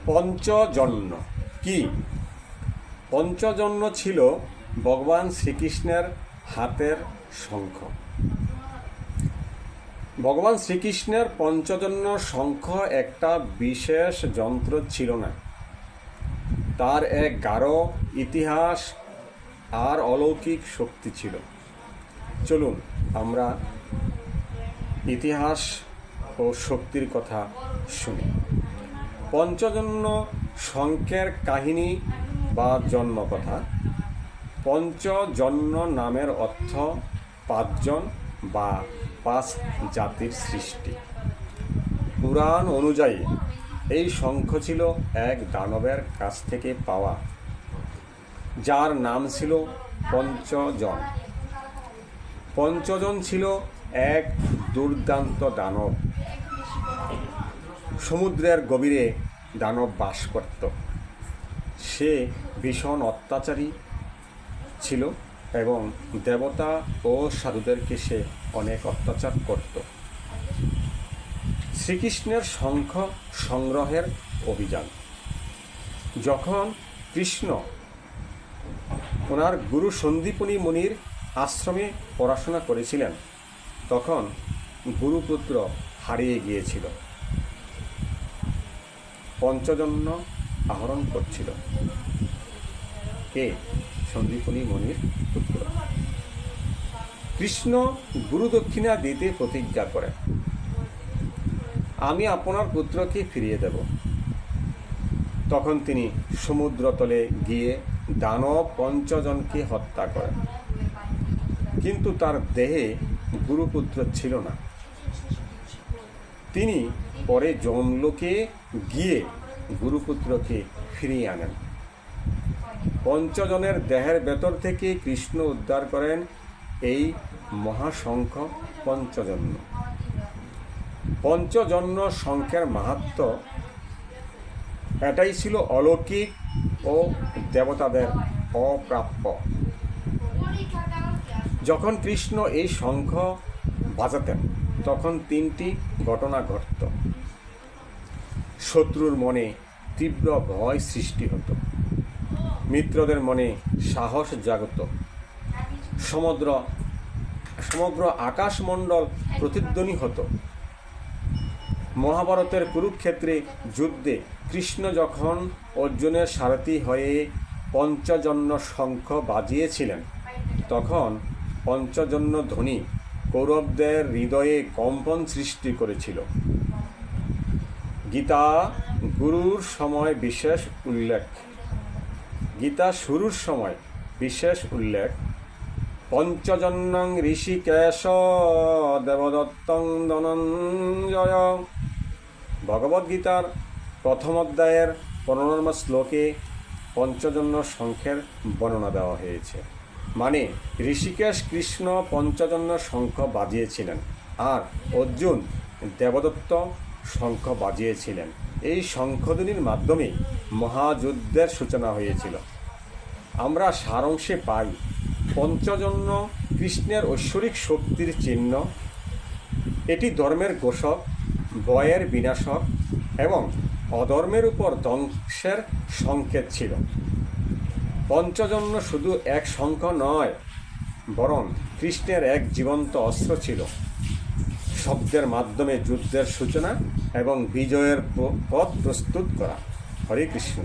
পঞ্চজন্য কি? পঞ্চজন্য ছিল ভগবান শ্রীকৃষ্ণের হাতের শঙ্খ। ভগবান শ্রীকৃষ্ণের পঞ্চজন্য শঙ্খ একটা বিশেষ যন্ত্র ছিল না, তার এক গাঢ় ইতিহাস আর অলৌকিক শক্তি ছিল। চলুন আমরা ইতিহাস ও শক্তির কথা শুনি। পঞ্চজন্য শঙ্খের কাহিনী বা জন্মকথা। পঞ্চজন্য নামের অর্থ পাঁচজন বা পাঁচ জাতির সৃষ্টি। পুরাণ অনুযায়ী এই শঙ্খ ছিল এক দানবের কাছ থেকে পাওয়া, যার নাম ছিল পঞ্চজন। পঞ্চজন ছিল এক দুর্দান্ত দানব। সমুদ্রের গভীরে দানব বাস করত। সে ভীষণ অত্যাচারী ছিল এবং দেবতা ও সাধুদেরকে সে অনেক অত্যাচার করত। শ্রীকৃষ্ণের শঙ্খ সংগ্রহের অভিযান। যখন কৃষ্ণ ওনার গুরু সন্দীপনী মুনির আশ্রমে পড়াশোনা করেছিলেন, তখন গুরুপুত্র হারিয়ে গিয়েছিল। পঞ্চজন্য আহরণ করছিল কে? সন্দীপনী মুনির পুত্র। কৃষ্ণ গুরু দক্ষিণা দিতে প্রতিজ্ঞা করেন, আমি আপনার পুত্রকে ফিরিয়ে দেব। তখন তিনি সমুদ্রতলে গিয়ে দানব পঞ্চজনকে হত্যা করেন, কিন্তু তার দেহে গুরুপুত্র ছিল না। তিনি পরে যমলোকে গিয়ে গুরুপুত্রকে ফিরিয়ে আনেন। পঞ্চজনের দেহের ভেতর থেকে কৃষ্ণ উদ্ধার করেন এই মহাশঙ্খ পঞ্চজন্য। পঞ্চজন্য শঙ্খের মাহাত্ম্য এটাই ছিল অলৌকিক ও দেবতাদের অপ্রাপ্য। যখন কৃষ্ণ এই শঙ্খ বাজাতেন, তখন তিনটি ঘটনা ঘটত। শত্রুর মনে তীব্র ভয় সৃষ্টি হতো, মিত্রদের মনে সাহস জাগত, সমগ্র আকাশমণ্ডল প্রতিধ্বনি হতো। মহাভারতের কুরুক্ষেত্রে যুদ্ধে কৃষ্ণ যখন অর্জুনের সারথি হয়ে পঞ্চজন্য শঙ্খ বাজিয়েছিলেন, তখন পঞ্চজন্য ধ্বনি কৌরবদের হৃদয়ে কম্পন সৃষ্টি করেছিল। গীতা গুরুর সময় বিশেষ উল্লেখ। গীতা শুরুর সময় বিশেষ উল্লেখ, পঞ্চজন্যং ঋষিকেশ দেবদত্তং ধনঞ্জয়। ভগবদ্গীতার প্রথম অধ্যায়ের 15 নম্বর শ্লোকে পঞ্চজন্য শঙ্খের বর্ণনা দেওয়া হয়েছে। মানে ঋষিকেশ কৃষ্ণ পঞ্চজন্য শঙ্খ বাজিয়েছিলেন আর অর্জুন দেবদত্ত শঙ্খ বাজিয়েছিলেন। এই শঙ্খধ্বনির মাধ্যমে মহাযুদ্ধের সূচনা হয়েছিল। আমরা সারাংশে পাই, পঞ্চজন্য কৃষ্ণের ঐশ্বরিক শক্তির চিহ্ন। এটি ধর্মের ঘোষক, ভয়ের বিনাশক এবং অধর্মের উপর ধ্বংসের সংকেত ছিল। পঞ্চজন্য শুধু এক শঙ্খ নয়, বরং কৃষ্ণের এক জীবন্ত অস্ত্র ছিল। শব্দের মাধ্যমে যুদ্ধের সূচনা এবং বিজয়ের পথ প্রস্তুত করা। হরে কৃষ্ণ।